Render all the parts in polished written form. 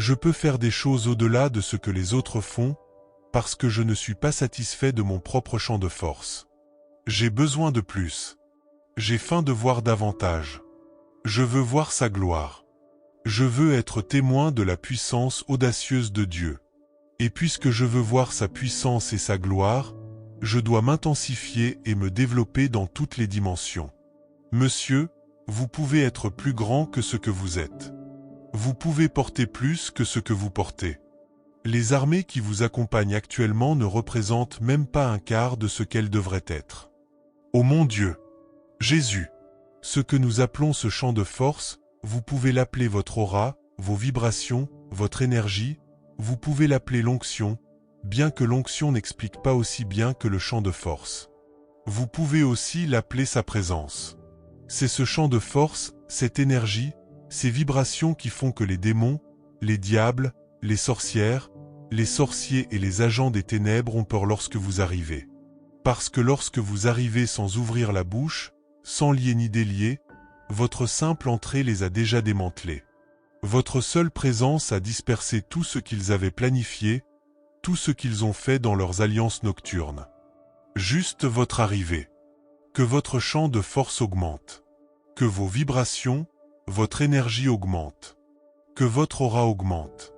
Je peux faire des choses au-delà de ce que les autres font, parce que je ne suis pas satisfait de mon propre champ de force. J'ai besoin de plus. J'ai faim de voir davantage. Je veux voir sa gloire. Je veux être témoin de la puissance audacieuse de Dieu. Et puisque je veux voir sa puissance et sa gloire, je dois m'intensifier et me développer dans toutes les dimensions. Monsieur, vous pouvez être plus grand que ce que vous êtes. Vous pouvez porter plus que ce que vous portez. Les armées qui vous accompagnent actuellement ne représentent même pas un quart de ce qu'elles devraient être. Ô mon Dieu, Jésus, ce que nous appelons ce champ de force, vous pouvez l'appeler votre aura, vos vibrations, votre énergie, vous pouvez l'appeler l'onction, bien que l'onction n'explique pas aussi bien que le champ de force. Vous pouvez aussi l'appeler sa présence. C'est ce champ de force, cette énergie, ces vibrations qui font que les démons, les diables, les sorcières, les sorciers et les agents des ténèbres ont peur lorsque vous arrivez. Parce que lorsque vous arrivez sans ouvrir la bouche, sans lier ni délier, votre simple entrée les a déjà démantelés. Votre seule présence a dispersé tout ce qu'ils avaient planifié, tout ce qu'ils ont fait dans leurs alliances nocturnes. Juste votre arrivée. Que votre champ de force augmente. Que vos vibrations, votre énergie augmente. Que votre aura augmente.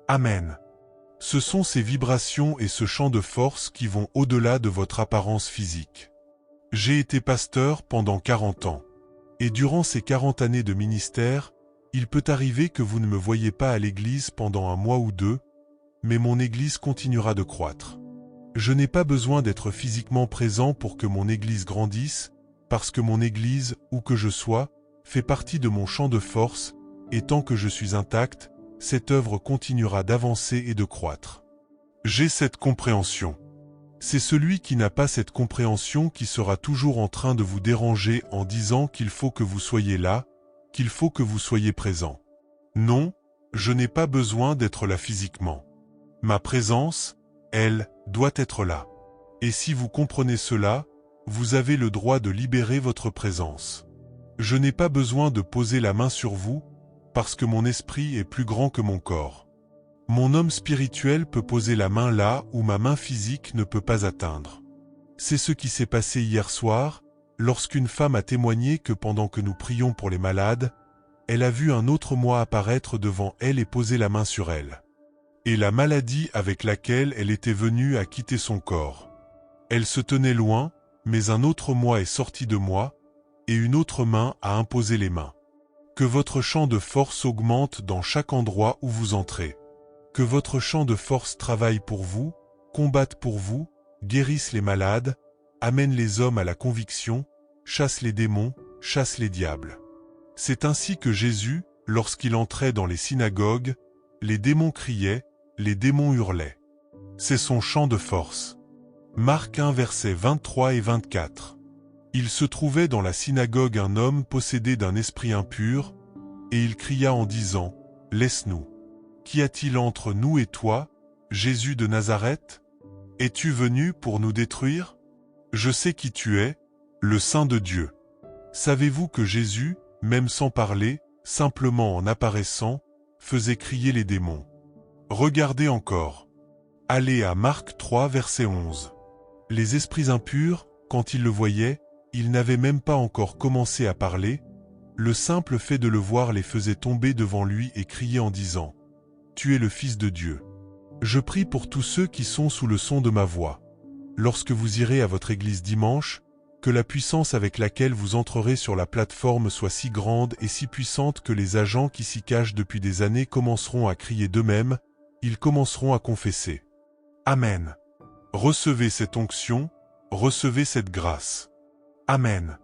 Amen. Ce sont ces vibrations et ce champ de force qui vont au-delà de votre apparence physique. J'ai été pasteur pendant 40 ans. Et durant ces 40 années de ministère, il peut arriver que vous ne me voyez pas à l'église pendant un mois ou deux, mais mon église continuera de croître. Je n'ai pas besoin d'être physiquement présent pour que mon église grandisse, parce que mon église, où que je sois, fait partie de mon champ de force, et tant que je suis intact, cette œuvre continuera d'avancer et de croître. J'ai cette compréhension. C'est celui qui n'a pas cette compréhension qui sera toujours en train de vous déranger en disant qu'il faut que vous soyez là, qu'il faut que vous soyez présent. Non, je n'ai pas besoin d'être là physiquement. Ma présence, elle, doit être là. Et si vous comprenez cela, vous avez le droit de libérer votre présence. Je n'ai pas besoin de poser la main sur vous, parce que mon esprit est plus grand que mon corps. Mon homme spirituel peut poser la main là où ma main physique ne peut pas atteindre. C'est ce qui s'est passé hier soir, lorsqu'une femme a témoigné que pendant que nous prions pour les malades, elle a vu un autre moi apparaître devant elle et poser la main sur elle. Et la maladie avec laquelle elle était venue a quitté son corps. Elle se tenait loin, mais un autre moi est sorti de moi, et une autre main a imposé les mains. Que votre champ de force augmente dans chaque endroit où vous entrez. Que votre champ de force travaille pour vous, combatte pour vous, guérisse les malades, amène les hommes à la conviction, chasse les démons, chasse les diables. C'est ainsi que Jésus, lorsqu'il entrait dans les synagogues, les démons criaient, les démons hurlaient. C'est son champ de force. Marc 1 versets 23 et 24. Il se trouvait dans la synagogue un homme possédé d'un esprit impur, et il cria en disant, « Laisse-nous. Qu'y a-t-il entre nous et toi, Jésus de Nazareth? Es-tu venu pour nous détruire? Je sais qui tu es, le Saint de Dieu. » Savez-vous que Jésus, même sans parler, simplement en apparaissant, faisait crier les démons? Regardez encore. Allez à Marc 3 verset 11. Les esprits impurs, quand ils le voyaient, ils n'avaient même pas encore commencé à parler, le simple fait de le voir les faisait tomber devant lui et crier en disant, « Tu es le Fils de Dieu. » Je prie pour tous ceux qui sont sous le son de ma voix. Lorsque vous irez à votre église dimanche, que la puissance avec laquelle vous entrerez sur la plateforme soit si grande et si puissante que les agents qui s'y cachent depuis des années commenceront à crier d'eux-mêmes, ils commenceront à confesser. Amen. Recevez cette onction, recevez cette grâce. Amen.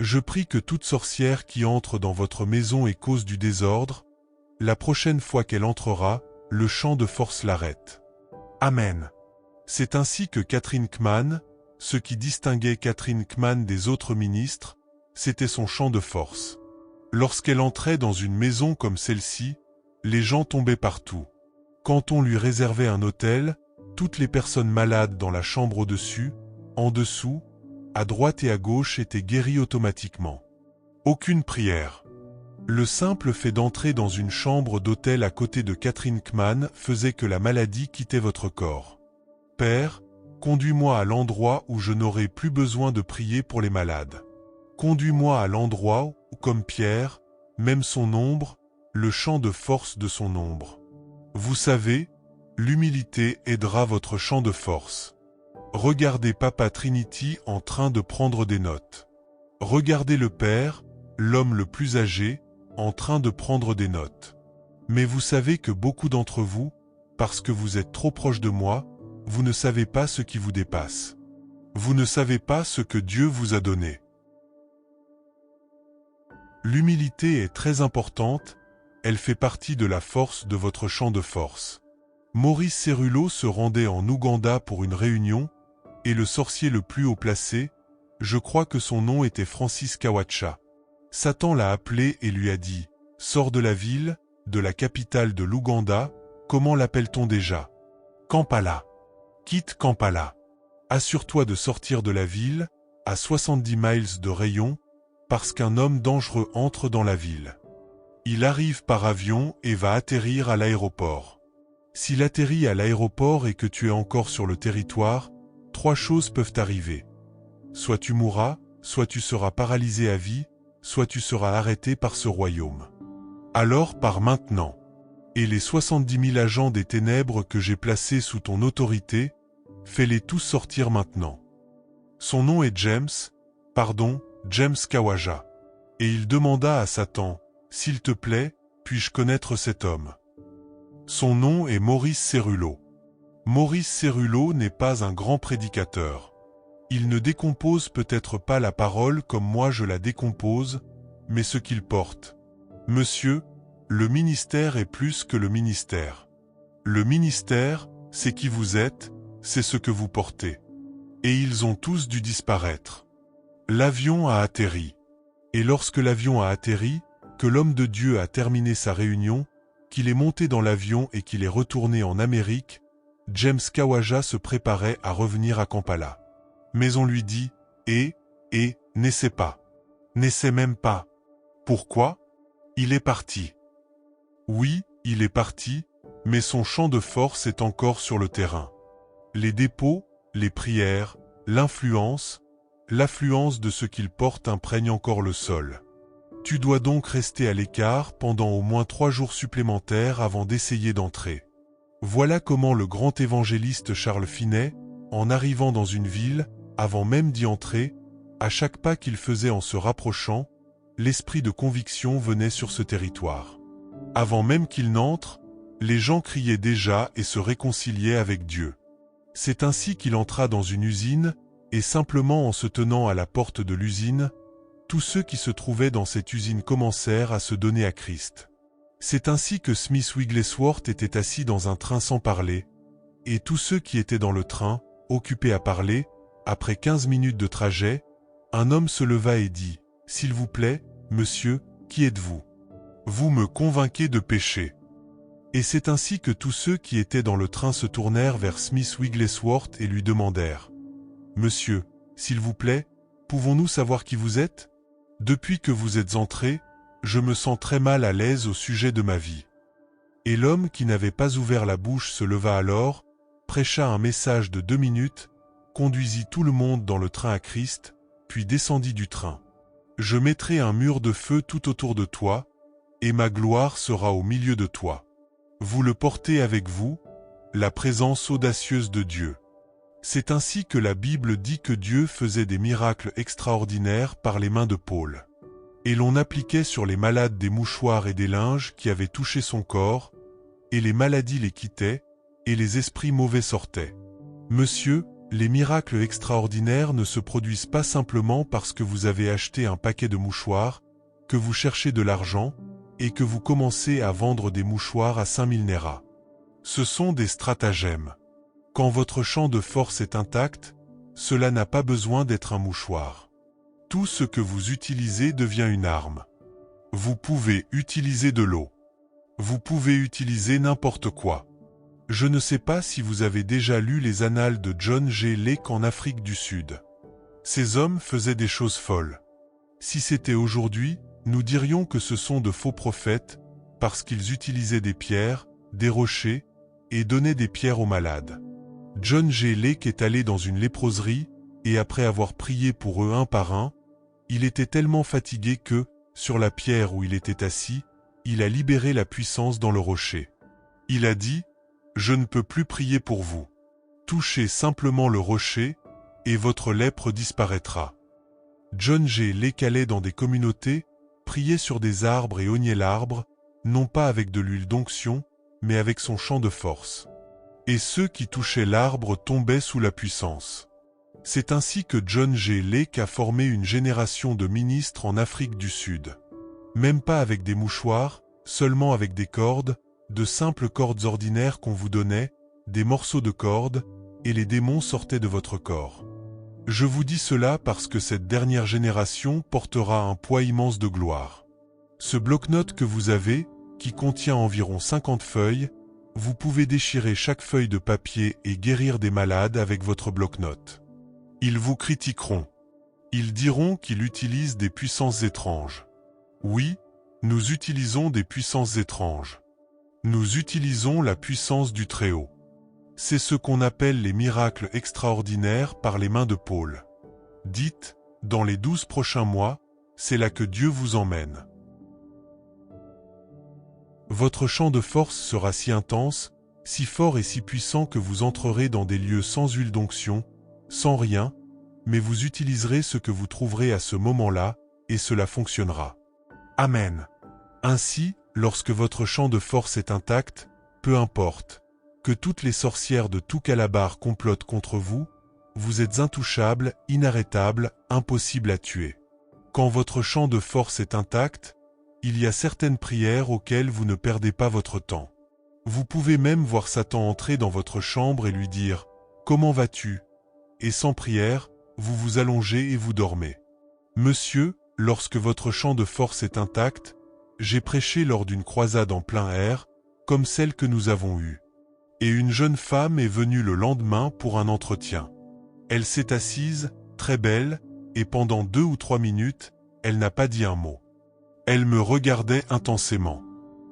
Je prie que toute sorcière qui entre dans votre maison et cause du désordre, la prochaine fois qu'elle entrera, le champ de force l'arrête. Amen. C'est ainsi que Catherine Kman, ce qui distinguait Catherine Kman des autres ministres, c'était son champ de force. Lorsqu'elle entrait dans une maison comme celle-ci, les gens tombaient partout. Quand on lui réservait un hôtel, toutes les personnes malades dans la chambre au-dessus, en dessous, à droite et à gauche étaient guéries automatiquement. Aucune prière. Le simple fait d'entrer dans une chambre d'hôtel à côté de Catherine Kman faisait que la maladie quittait votre corps. Père, conduis-moi à l'endroit où je n'aurai plus besoin de prier pour les malades. Conduis-moi à l'endroit où, comme Pierre, même son ombre, le champ de force de son ombre. Vous savez, l'humilité aidera votre champ de force. Regardez Papa Trinity en train de prendre des notes. Regardez le Père, l'homme le plus âgé, en train de prendre des notes. Mais vous savez que beaucoup d'entre vous, parce que vous êtes trop proche de moi, vous ne savez pas ce qui vous dépasse. Vous ne savez pas ce que Dieu vous a donné. L'humilité est très importante, elle fait partie de la force de votre champ de force. Maurice Cerullo se rendait en Ouganda pour une réunion, et le sorcier le plus haut placé, je crois que son nom était Francis Kawacha. Satan l'a appelé et lui a dit « Sors de la ville, de la capitale de l'Ouganda, comment l'appelle-t-on déjà ? Kampala. Quitte Kampala. Assure-toi de sortir de la ville, à 70 miles de rayon, parce qu'un homme dangereux entre dans la ville. Il arrive par avion et va atterrir à l'aéroport. S'il atterrit à l'aéroport et que tu es encore sur le territoire, 3 choses peuvent arriver. Soit tu mourras, soit tu seras paralysé à vie, soit tu seras arrêté par ce royaume. Alors pars maintenant. Et les 70 000 agents des ténèbres que j'ai placés sous ton autorité, fais-les tous sortir maintenant. Son nom est James Kawaja. Et il demanda à Satan, s'il te plaît, puis-je connaître cet homme? Son nom est Maurice Cerullo. Maurice Cerullo n'est pas un grand prédicateur. Il ne décompose peut-être pas la parole comme moi je la décompose, mais ce qu'il porte. Monsieur, le ministère est plus que le ministère. Le ministère, c'est qui vous êtes, c'est ce que vous portez. Et ils ont tous dû disparaître. L'avion a atterri. Et lorsque l'avion a atterri, que l'homme de Dieu a terminé sa réunion, qu'il est monté dans l'avion et qu'il est retourné en Amérique, James Kawaja se préparait à revenir à Kampala. Mais on lui dit, n'essaie pas. N'essaie même pas. Pourquoi? Il est parti. Oui, il est parti, mais son champ de force est encore sur le terrain. Les dépôts, les prières, l'affluence de ce qu'il porte imprègne encore le sol. Tu dois donc rester à l'écart pendant au moins 3 jours supplémentaires avant d'essayer d'entrer. Voilà comment le grand évangéliste Charles Finet, en arrivant dans une ville, avant même d'y entrer, à chaque pas qu'il faisait en se rapprochant, l'esprit de conviction venait sur ce territoire. Avant même qu'il n'entre, les gens criaient déjà et se réconciliaient avec Dieu. C'est ainsi qu'il entra dans une usine, et simplement en se tenant à la porte de l'usine, tous ceux qui se trouvaient dans cette usine commencèrent à se donner à Christ. C'est ainsi que Smith Wigglesworth était assis dans un train sans parler, et tous ceux qui étaient dans le train, occupés à parler, après 15 minutes de trajet, un homme se leva et dit « S'il vous plaît, monsieur, qui êtes-vous? Vous me convainquez de péché. » Et c'est ainsi que tous ceux qui étaient dans le train se tournèrent vers Smith Wigglesworth et lui demandèrent « Monsieur, s'il vous plaît, pouvons-nous savoir qui vous êtes? Depuis que vous êtes entré, je me sens très mal à l'aise au sujet de ma vie. » Et l'homme qui n'avait pas ouvert la bouche se leva alors, prêcha un message de 2 minutes, conduisit tout le monde dans le train à Christ, puis descendit du train. « Je mettrai un mur de feu tout autour de toi, et ma gloire sera au milieu de toi. Vous le portez avec vous, la présence audacieuse de Dieu. » C'est ainsi que la Bible dit que Dieu faisait des miracles extraordinaires par les mains de Paul. Et l'on appliquait sur les malades des mouchoirs et des linges qui avaient touché son corps, et les maladies les quittaient, et les esprits mauvais sortaient. Monsieur, les miracles extraordinaires ne se produisent pas simplement parce que vous avez acheté un paquet de mouchoirs, que vous cherchez de l'argent, et que vous commencez à vendre des mouchoirs à 5000 nera. Ce sont des stratagèmes. Quand votre champ de force est intact, cela n'a pas besoin d'être un mouchoir. Tout ce que vous utilisez devient une arme. Vous pouvez utiliser de l'eau. Vous pouvez utiliser n'importe quoi. Je ne sais pas si vous avez déjà lu les annales de John G. Lake en Afrique du Sud. Ces hommes faisaient des choses folles. Si c'était aujourd'hui, nous dirions que ce sont de faux prophètes, parce qu'ils utilisaient des pierres, des rochers, et donnaient des pierres aux malades. John G. Lake est allé dans une léproserie, et après avoir prié pour eux un par un, il était tellement fatigué que, sur la pierre où il était assis, il a libéré la puissance dans le rocher. Il a dit, « Je ne peux plus prier pour vous. Touchez simplement le rocher, et votre lèpre disparaîtra. » John G. Lake allait dans des communautés, priait sur des arbres et oignait l'arbre, non pas avec de l'huile d'onction, mais avec son chant de force. Et ceux qui touchaient l'arbre tombaient sous la puissance. C'est ainsi que John G. Lake a formé une génération de ministres en Afrique du Sud. Même pas avec des mouchoirs, seulement avec des cordes, de simples cordes ordinaires qu'on vous donnait, des morceaux de cordes, et les démons sortaient de votre corps. Je vous dis cela parce que cette dernière génération portera un poids immense de gloire. Ce bloc-notes que vous avez, qui contient environ 50 feuilles, vous pouvez déchirer chaque feuille de papier et guérir des malades avec votre bloc-notes. Ils vous critiqueront. Ils diront qu'il utilise des puissances étranges. Oui, nous utilisons des puissances étranges. Nous utilisons la puissance du Très-Haut. C'est ce qu'on appelle les miracles extraordinaires par les mains de Paul. Dites, dans les 12 prochains mois, c'est là que Dieu vous emmène. Votre champ de force sera si intense, si fort et si puissant que vous entrerez dans des lieux sans huile d'onction, sans rien, mais vous utiliserez ce que vous trouverez à ce moment-là, et cela fonctionnera. Amen. Ainsi, lorsque votre champ de force est intact, peu importe, que toutes les sorcières de tout Calabar complotent contre vous, vous êtes intouchables, inarrêtables, impossibles à tuer. Quand votre champ de force est intact, il y a certaines prières auxquelles vous ne perdez pas votre temps. Vous pouvez même voir Satan entrer dans votre chambre et lui dire « Comment vas-tu » et sans prière, vous vous allongez et vous dormez. Monsieur, lorsque votre champ de force est intact, j'ai prêché lors d'une croisade en plein air, comme celle que nous avons eue. Et une jeune femme est venue le lendemain pour un entretien. Elle s'est assise, très belle, et pendant 2 ou 3 minutes, elle n'a pas dit un mot. Elle me regardait intensément.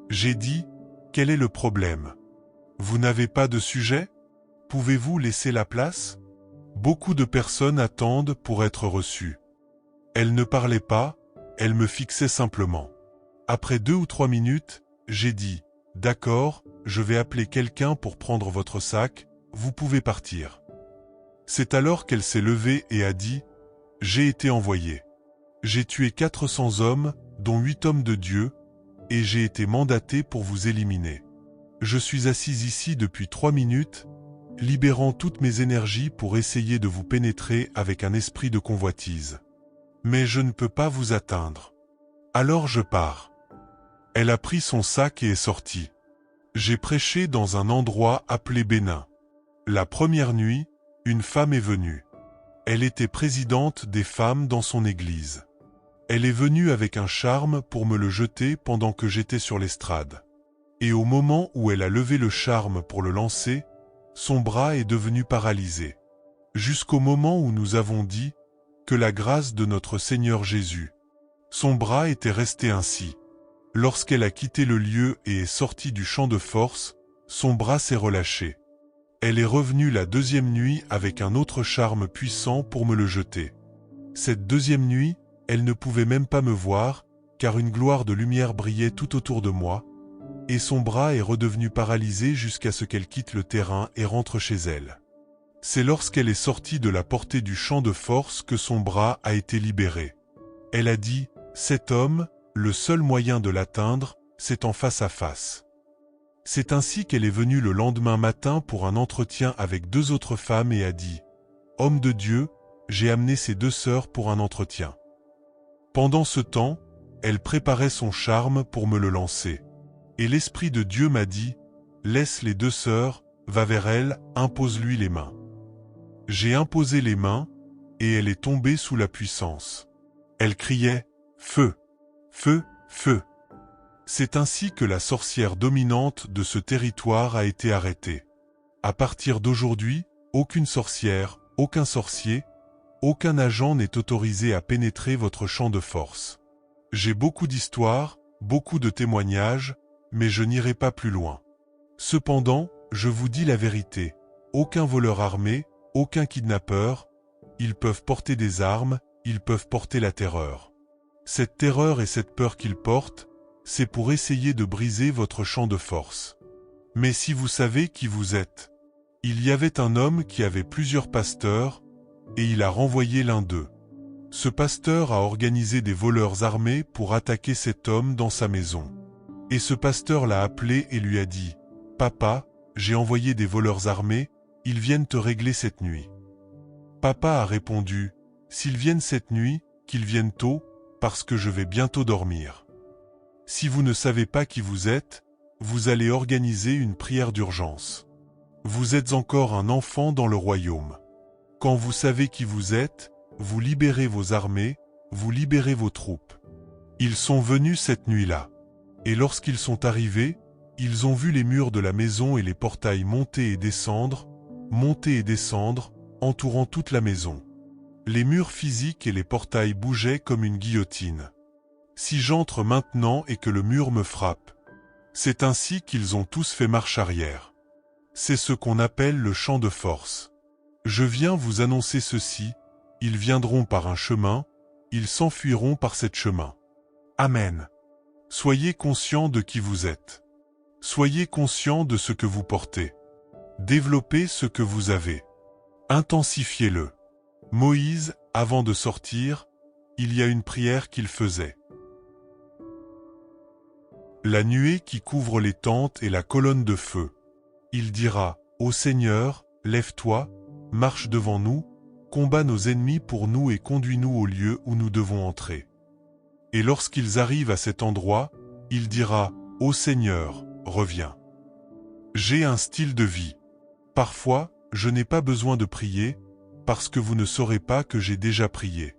J'ai dit, quel est le problème? Vous n'avez pas de sujet? Pouvez-vous laisser la place? Beaucoup de personnes attendent pour être reçues. Elle ne parlait pas, elle me fixait simplement. Après 2 ou 3 minutes, j'ai dit, d'accord, je vais appeler quelqu'un pour prendre votre sac, vous pouvez partir. C'est alors qu'elle s'est levée et a dit, j'ai été envoyée. J'ai tué 400 hommes, dont 8 hommes de Dieu, et j'ai été mandaté pour vous éliminer. Je suis assise ici depuis 3 minutes, libérant toutes mes énergies pour essayer de vous pénétrer avec un esprit de convoitise. Mais je ne peux pas vous atteindre. Alors je pars. Elle a pris son sac et est sortie. J'ai prêché dans un endroit appelé Bénin. La première nuit, une femme est venue. Elle était présidente des femmes dans son église. Elle est venue avec un charme pour me le jeter pendant que j'étais sur l'estrade. Et au moment où elle a levé le charme pour le lancer, son bras est devenu paralysé. Jusqu'au moment où nous avons dit que la grâce de notre Seigneur Jésus. Son bras était resté ainsi. Lorsqu'elle a quitté le lieu et est sortie du champ de force, son bras s'est relâché. Elle est revenue la deuxième nuit avec un autre charme puissant pour me le jeter. Cette deuxième nuit, elle ne pouvait même pas me voir, car une gloire de lumière brillait tout autour de moi, et son bras est redevenu paralysé jusqu'à ce qu'elle quitte le terrain et rentre chez elle. C'est lorsqu'elle est sortie de la portée du champ de force que son bras a été libéré. Elle a dit, « Cet homme, le seul moyen de l'atteindre, c'est en face à face. » C'est ainsi qu'elle est venue le lendemain matin pour un entretien avec 2 autres femmes et a dit, « Homme de Dieu, j'ai amené ces 2 sœurs pour un entretien. » Pendant ce temps, elle préparait son charme pour me le lancer. Et l'Esprit de Dieu m'a dit, « Laisse les 2 sœurs, va vers elle, impose-lui les mains. » J'ai imposé les mains, et elle est tombée sous la puissance. Elle criait, « Feu! Feu! Feu !» C'est ainsi que la sorcière dominante de ce territoire a été arrêtée. À partir d'aujourd'hui, aucune sorcière, aucun sorcier, aucun agent n'est autorisé à pénétrer votre champ de force. J'ai beaucoup d'histoires, beaucoup de témoignages, mais je n'irai pas plus loin. Cependant, je vous dis la vérité. Aucun voleur armé, aucun kidnappeur, ils peuvent porter des armes, ils peuvent porter la terreur. Cette terreur et cette peur qu'ils portent, c'est pour essayer de briser votre champ de force. Mais si vous savez qui vous êtes, il y avait un homme qui avait plusieurs pasteurs, et il a renvoyé l'un d'eux. Ce pasteur a organisé des voleurs armés pour attaquer cet homme dans sa maison. Et ce pasteur l'a appelé et lui a dit « Papa, j'ai envoyé des voleurs armés, ils viennent te régler cette nuit. » Papa a répondu « S'ils viennent cette nuit, qu'ils viennent tôt, parce que je vais bientôt dormir. » Si vous ne savez pas qui vous êtes, vous allez organiser une prière d'urgence. Vous êtes encore un enfant dans le royaume. Quand vous savez qui vous êtes, vous libérez vos armées, vous libérez vos troupes. Ils sont venus cette nuit-là. Et lorsqu'ils sont arrivés, ils ont vu les murs de la maison et les portails monter et descendre, entourant toute la maison. Les murs physiques et les portails bougeaient comme une guillotine. Si j'entre maintenant et que le mur me frappe, c'est ainsi qu'ils ont tous fait marche arrière. C'est ce qu'on appelle le champ de force. Je viens vous annoncer ceci, ils viendront par un chemin, ils s'enfuiront par cet chemin. Amen. Soyez conscients de qui vous êtes. Soyez conscients de ce que vous portez. Développez ce que vous avez. Intensifiez-le. Moïse, avant de sortir, il y a une prière qu'il faisait. La nuée qui couvre les tentes et la colonne de feu. Il dira, ô Seigneur, lève-toi, marche devant nous, combat nos ennemis pour nous et conduis-nous au lieu où nous devons entrer. Et lorsqu'ils arrivent à cet endroit, il dira, ô Seigneur, reviens. J'ai un style de vie. Parfois, je n'ai pas besoin de prier, parce que vous ne saurez pas que j'ai déjà prié.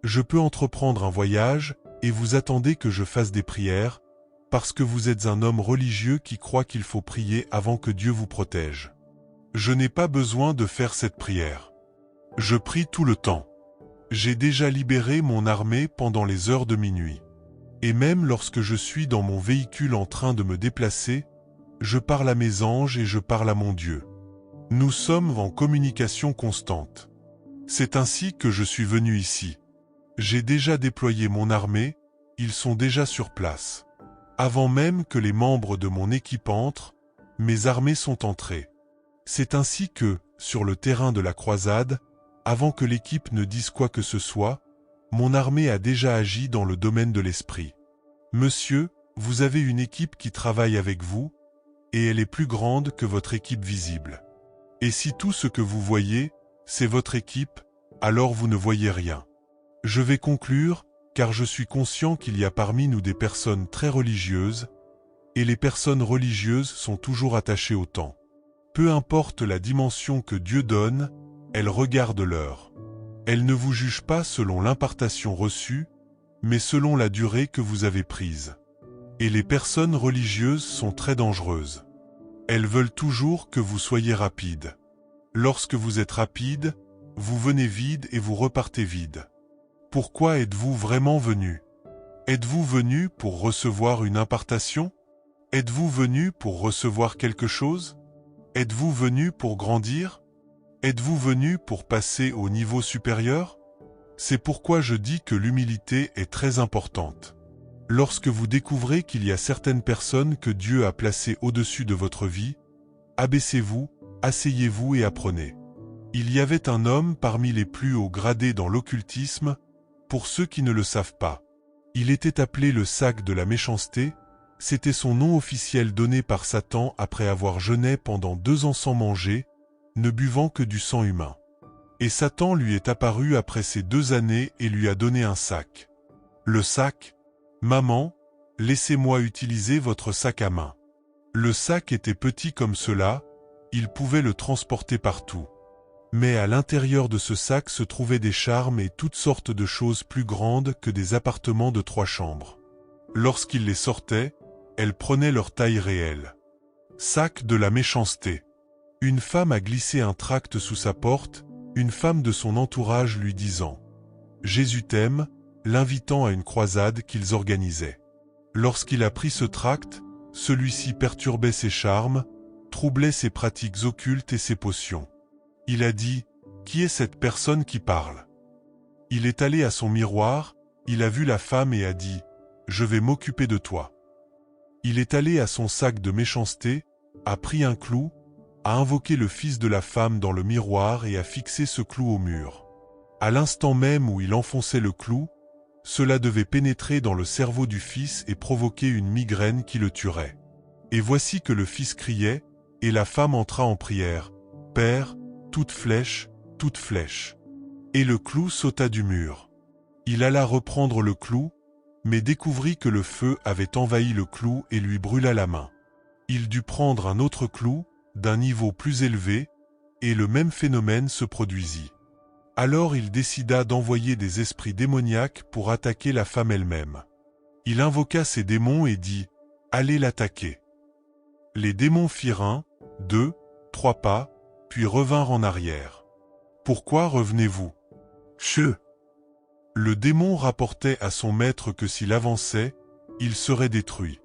Je peux entreprendre un voyage, et vous attendez que je fasse des prières, parce que vous êtes un homme religieux qui croit qu'il faut prier avant que Dieu vous protège. Je n'ai pas besoin de faire cette prière. Je prie tout le temps. J'ai déjà libéré mon armée pendant les heures de minuit. Et même lorsque je suis dans mon véhicule en train de me déplacer, je parle à mes anges et je parle à mon Dieu. Nous sommes en communication constante. C'est ainsi que je suis venu ici. J'ai déjà déployé mon armée, ils sont déjà sur place. Avant même que les membres de mon équipe entrent, mes armées sont entrées. C'est ainsi que, sur le terrain de la croisade, avant que l'équipe ne dise quoi que ce soit, mon armée a déjà agi dans le domaine de l'esprit. Monsieur, vous avez une équipe qui travaille avec vous, et elle est plus grande que votre équipe visible. Et si tout ce que vous voyez, c'est votre équipe, alors vous ne voyez rien. Je vais conclure, car je suis conscient qu'il y a parmi nous des personnes très religieuses, et les personnes religieuses sont toujours attachées au temps. Peu importe la dimension que Dieu donne, elles regardent l'heure. Elles ne vous jugent pas selon l'impartation reçue, mais selon la durée que vous avez prise. Et les personnes religieuses sont très dangereuses. Elles veulent toujours que vous soyez rapide. Lorsque vous êtes rapide, vous venez vide et vous repartez vide. Pourquoi êtes-vous vraiment venu? Êtes-vous venu pour recevoir une impartation? Êtes-vous venu pour recevoir quelque chose? Êtes-vous venu pour grandir? Êtes-vous venu pour passer au niveau supérieur? C'est pourquoi je dis que l'humilité est très importante. Lorsque vous découvrez qu'il y a certaines personnes que Dieu a placées au-dessus de votre vie, abaissez-vous, asseyez-vous et apprenez. Il y avait un homme parmi les plus hauts gradés dans l'occultisme, pour ceux qui ne le savent pas. Il était appelé le sac de la méchanceté, c'était son nom officiel donné par Satan après avoir jeûné pendant 2 ans sans manger, ne buvant que du sang humain. Et Satan lui est apparu après ces 2 années et lui a donné un sac. Le sac, « Maman, laissez-moi utiliser votre sac à main. » Le sac était petit comme cela, il pouvait le transporter partout. Mais à l'intérieur de ce sac se trouvaient des charmes et toutes sortes de choses plus grandes que des appartements de 3 chambres. Lorsqu'il les sortait, elles prenaient leur taille réelle. Sac de la méchanceté. Une femme a glissé un tract sous sa porte, une femme de son entourage lui disant « Jésus t'aime, l'invitant à une croisade qu'ils organisaient. Lorsqu'il apprit ce tract, celui-ci perturbait ses charmes, troublait ses pratiques occultes et ses potions. Il a dit « Qui est cette personne qui parle ?» Il est allé à son miroir, il a vu la femme et a dit « Je vais m'occuper de toi ». Il est allé à son sac de méchanceté, a pris un clou, a invoqué le fils de la femme dans le miroir et a fixé ce clou au mur. À l'instant même où il enfonçait le clou, cela devait pénétrer dans le cerveau du fils et provoquer une migraine qui le tuerait. Et voici que le fils criait, et la femme entra en prière. « Père, toute flèche, toute flèche. » Et le clou sauta du mur. Il alla reprendre le clou, mais découvrit que le feu avait envahi le clou et lui brûla la main. Il dut prendre un autre clou, d'un niveau plus élevé, et le même phénomène se produisit. Alors il décida d'envoyer des esprits démoniaques pour attaquer la femme elle-même. Il invoqua ces démons et dit « Allez l'attaquer ». Les démons firent 1, 2, 3 pas, puis revinrent en arrière. « Pourquoi revenez-vous » ? Le démon rapportait à son maître que s'il avançait, il serait détruit.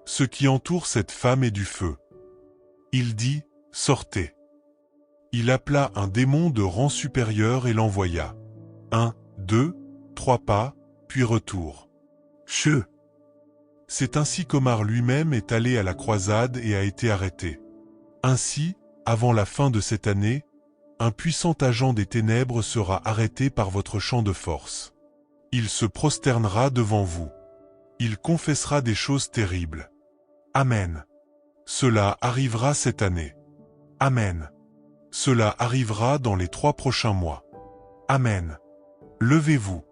Ce qui entoure cette femme est du feu. Il dit « Sortez ». Il appela un démon de rang supérieur et l'envoya. 1, 2, 3 pas, puis retour. C'est ainsi qu'Omar lui-même est allé à la croisade et a été arrêté. Ainsi, avant la fin de cette année, un puissant agent des ténèbres sera arrêté par votre champ de force. Il se prosternera devant vous. Il confessera des choses terribles. Amen. Cela arrivera cette année. Amen. Cela arrivera dans les 3 prochains mois. Amen. Levez-vous.